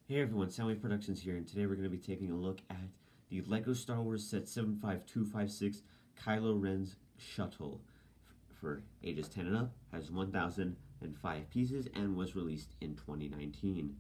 Hey everyone, Soundwave Productions here, and today we're going to be taking a look at the LEGO Star Wars Set 75256 Kylo Ren's Shuttle. For ages 10 and up, has 1,005 pieces, and was released in 2019.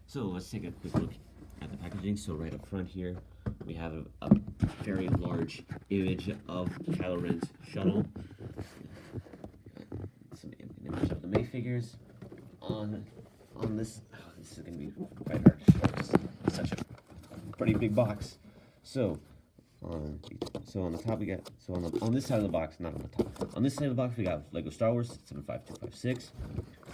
So let's take a quick look at the packaging. So right up front here, we have a very large image of Kylo Ren's Shuttle. Some image of the minifigures on this. Oh, this is going to be quite hard to show. It's such a pretty big box. So on the top we got, on this side of the box, not on the top, on this side of the box we got LEGO Star Wars 75256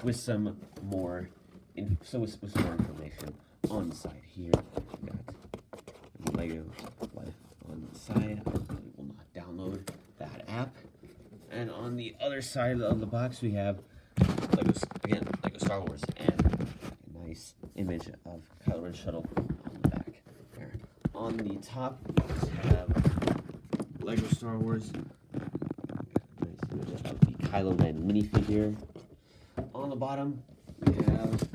with some more with some more information on the side here. We got LEGO Life on the side. I will not download that app. And on the other side of the box we have LEGO Star Wars, and a nice image of Kylo Ren Shuttle on the back there. On the top we have LEGO Star Wars, nice image of the Kylo Ren minifigure. On the bottom we have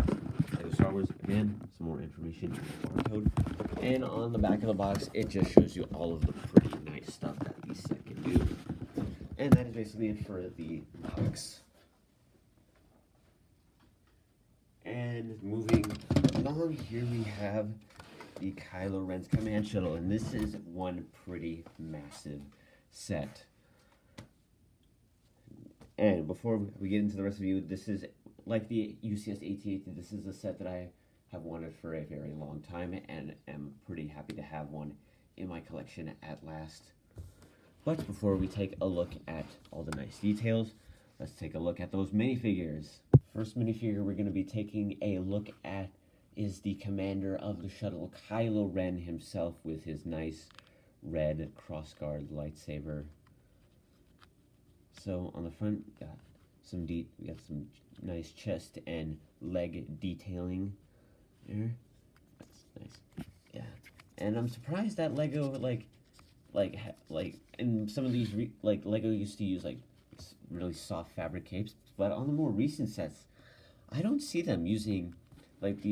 LEGO Star Wars, again, some more information, barcode. And on the back of the box it just shows you all of the pretty nice stuff that the set can do. And that is basically it for the box. And moving along, here we have the Kylo Ren's Command Shuttle, and this is one pretty massive set. And before we get into the rest of you, this is like the UCS AT-AT. This is a set that I have wanted for a very long time, and am pretty happy to have one in my collection at last. But before we take a look at all the nice details, let's take a look at those minifigures. First minifigure we're going to be taking a look at is the commander of the shuttle, Kylo Ren himself, with his nice red crossguard lightsaber. So on the front, we got some nice chest and leg detailing there. That's nice. Yeah, and I'm surprised that Lego like in some of these Lego used to use like really soft fabric capes, but on the more recent sets I don't see them using like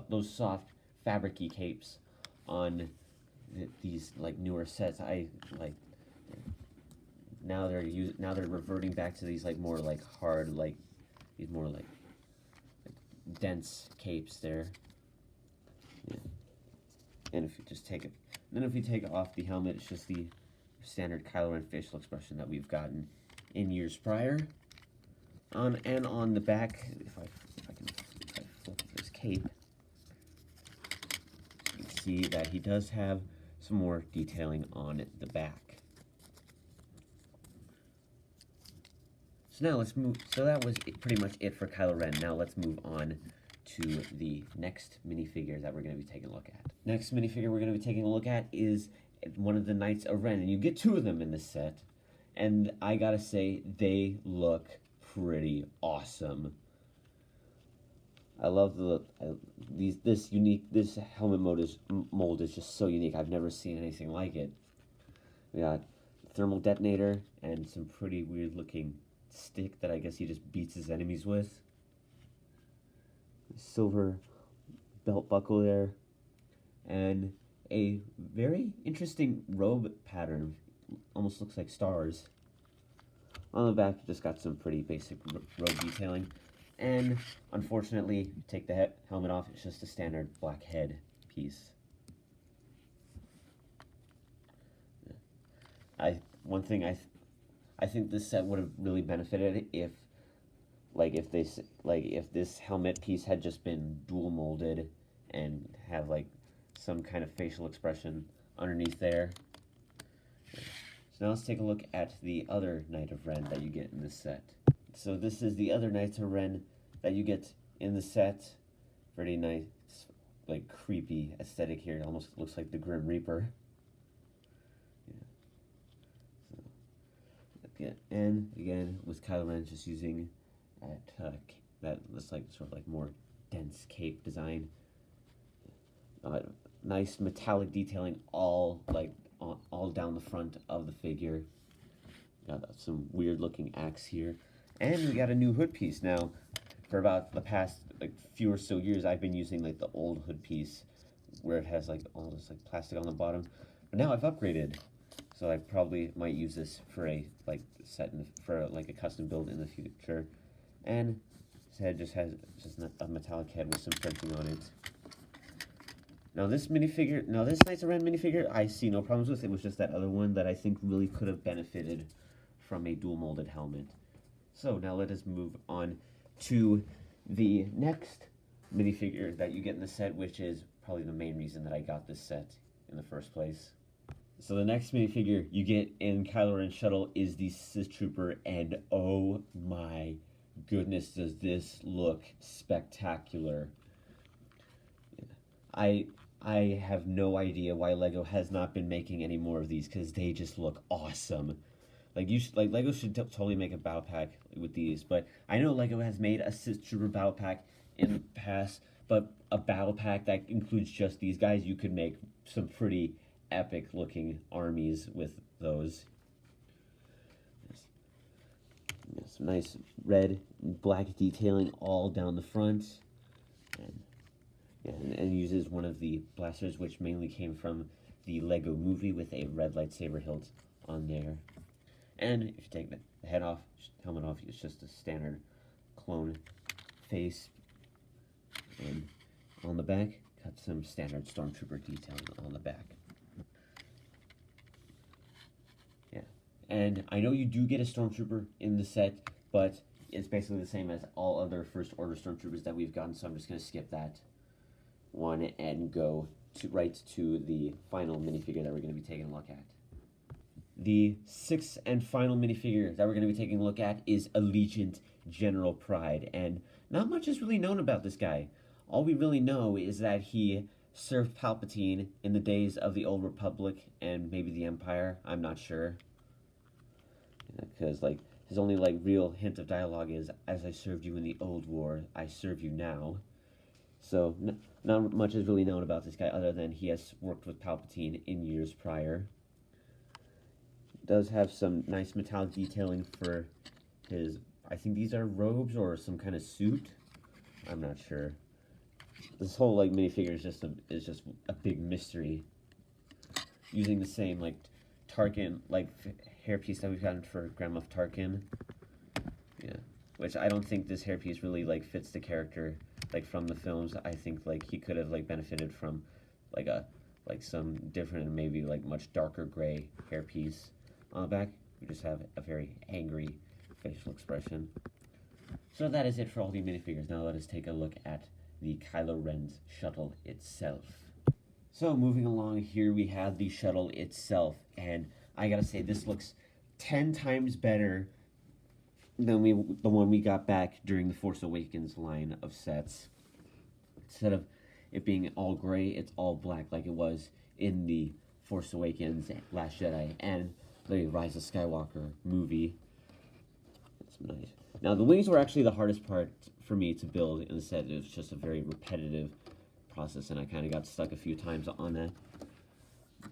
those soft fabric-y capes on these like newer sets. Now they're reverting back to these like more like hard, like these more like dense capes there. Yeah. And if you just take it, then if we take off the helmet, it's just the standard Kylo Ren facial expression that we've gotten in years prior. And on the back, if I flip this cape, you can see that he does have some more detailing on the back. So now let's move. So that was pretty much it for Kylo Ren. Now let's move on to the next minifigure that we're going to be taking a look at. Next minifigure we're going to be taking a look at is one of the Knights of Ren, and you get two of them in this set, and I gotta say they look pretty awesome. I love this helmet mold is just so unique. I've never seen anything like it. We got thermal detonator and some pretty weird looking stick that I guess he just beats his enemies with. Silver belt buckle there, and a very interesting robe pattern. Almost looks like stars. On the back, just got some pretty basic robe detailing. And unfortunately, take the helmet off, it's just a standard black head piece. I think this set would have really benefited if this helmet piece had just been dual molded and have like some kind of facial expression underneath there. So now let's take a look at the other Knight of Ren that you get in this set. So this is the other Knight of Ren that you get in the set. Pretty nice, like creepy aesthetic here. It almost looks like the Grim Reaper. Yeah. And again, with Kylo Ren just using that looks like sort of like more dense cape design. Nice metallic detailing all down the front of the figure. Got some weird looking axe here, and we got a new hood piece. Now for about the past like few or so years, I've been using like the old hood piece where it has like all this like plastic on the bottom. But now I've upgraded, so I probably might use this for a like set for like a custom build in the future. And this head just has just a metallic head with some printing on it. Now this Knights of Ren minifigure, I see no problems with. It was just that other one that I think really could have benefited from a dual molded helmet. So now let us move on to the next minifigure that you get in the set, which is probably the main reason that I got this set in the first place. So the next minifigure you get in Kylo Ren Shuttle is the Sith Trooper, and oh my goodness, does this look spectacular. I have no idea why LEGO has not been making any more of these, because they just look awesome. Like LEGO should totally make a battle pack with these, but I know LEGO has made a Sith Trooper battle pack in the past, but a battle pack that includes just these guys, you could make some pretty epic looking armies with those. Some nice red and black detailing all down the front, and uses one of the blasters, which mainly came from the LEGO movie, with a red lightsaber hilt on there. And if you take the helmet off, it's just a standard clone face. And on the back, got some standard Stormtrooper detailing on the back. Yeah, and I know you do get a Stormtrooper in the set, but it's basically the same as all other First Order Stormtroopers that we've gotten, so I'm just going to skip that one and go right to the final minifigure that we're going to be taking a look at. The sixth and final minifigure that we're going to be taking a look at is Allegiant General Pride, and not much is really known about this guy. All we really know is that he served Palpatine in the days of the Old Republic and maybe the Empire. I'm not sure, because like his only like real hint of dialogue is, "As I served you in the Old War, I serve you now." So not much is really known about this guy other than he has worked with Palpatine in years prior. Does have some nice metallic detailing for his, I think these are robes or some kind of suit. I'm not sure. This whole like minifigure is just a big mystery. Using the same like Tarkin like hairpiece that we've gotten for Grand Moff Tarkin. Yeah, which I don't think this hairpiece really like fits the character like from the films. I think like he could have like benefited from like some different and maybe like much darker gray hairpiece. On the back, we just have a very angry facial expression. So that is it for all the minifigures. Now let us take a look at the Kylo Ren's shuttle itself. So moving along, here we have the shuttle itself, and I gotta say this looks 10 times better than the one we got back during the Force Awakens line of sets. Instead of it being all gray, it's all black like it was in the Force Awakens, Last Jedi, and the Rise of Skywalker movie. That's nice. Now the wings were actually the hardest part for me to build in the set. It was just a very repetitive process, and I kind of got stuck a few times on that.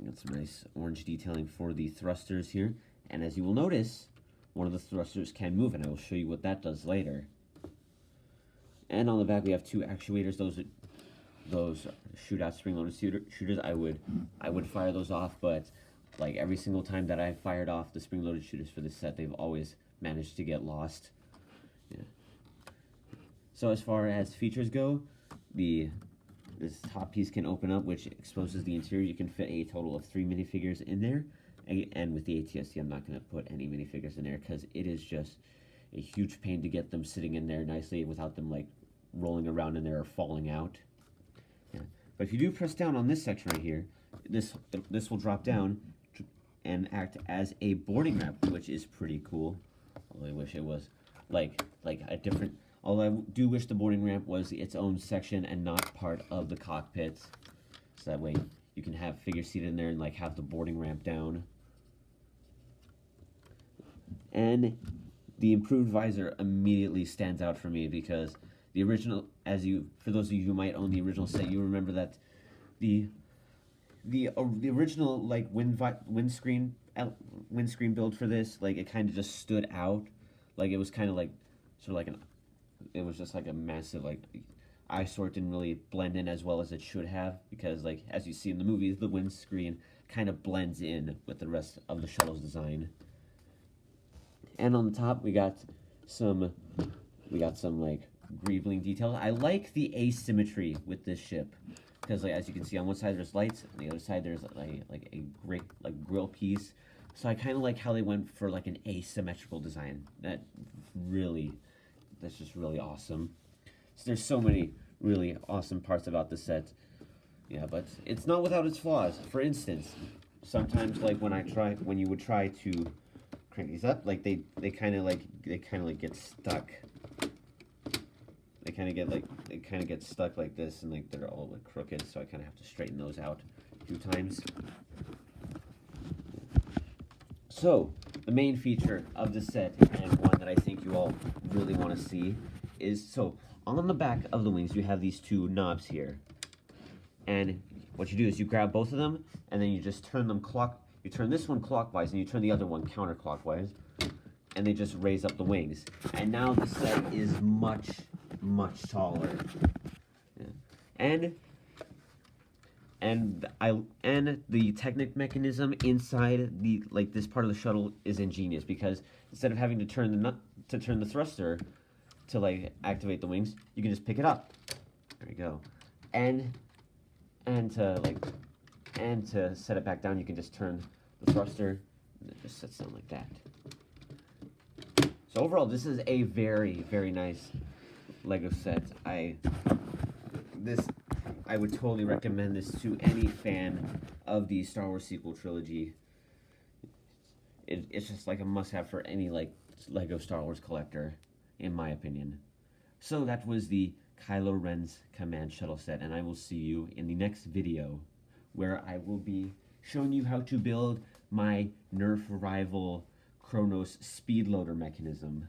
Got some nice orange detailing for the thrusters here, and as you will notice, one of the thrusters can move, and I will show you what that does later. And on the back we have two actuators. Those shootout spring-loaded shooters. I would fire those off, but like every single time that I've fired off the spring-loaded shooters for this set, they've always managed to get lost. Yeah. So as far as features go, this top piece can open up, which exposes the interior. You can fit a total of 3 minifigures in there. And with the ATST, I'm not going to put any minifigures in there because it is just a huge pain to get them sitting in there nicely without them like rolling around in there or falling out. Yeah. But if you do press down on this section right here, this will drop down and act as a boarding ramp, which is pretty cool. Although I wish it was like a different. Although I do wish the boarding ramp was its own section and not part of the cockpit, so that way you can have figures seated in there and like have the boarding ramp down. And the improved visor immediately stands out for me because the original, for those of you who might own the original set, you remember that the original like windscreen build for this, like it kind of just stood out, like it was kind of like sort of like it was just like a massive like eyesore. Didn't really blend in as well as it should have, because like as you see in the movies, the windscreen kind of blends in with the rest of the shuttle's design. And on the top, we got some like greebling details. I like the asymmetry with this ship, because like as you can see, on one side there's lights, and the other side there's like a great like grill piece. So I kind of like how they went for like an asymmetrical design. That's just really awesome. So there's so many really awesome parts about the set. Yeah, but it's not without its flaws. For instance, sometimes like when you would try to crank these up, like they kind of get stuck. They kind of get stuck like this, and like they're all like crooked, so I kind of have to straighten those out a few times. So the main feature of the set, and one that I think you all really want to see, is so on the back of the wings you have these two knobs here, and what you do is you grab both of them, and then you just turn them you turn this one clockwise, and you turn the other one counterclockwise, and they just raise up the wings. And now the set is much taller. Yeah. And the Technic mechanism inside this part of the shuttle is ingenious, because instead of having to turn the thruster to like activate the wings, you can just pick it up. There you go. And to set it back down, you can just turn the thruster, and it just sets down like that. So overall, this is a very nice Lego set. I would totally recommend this to any fan of the Star Wars sequel trilogy. It's just like a must-have for any like Lego Star Wars collector, in my opinion. So that was the Kylo Ren's Command Shuttle set, and I will see you in the next video, where I will be showing you how to build my Nerf rival Kronos speed loader mechanism.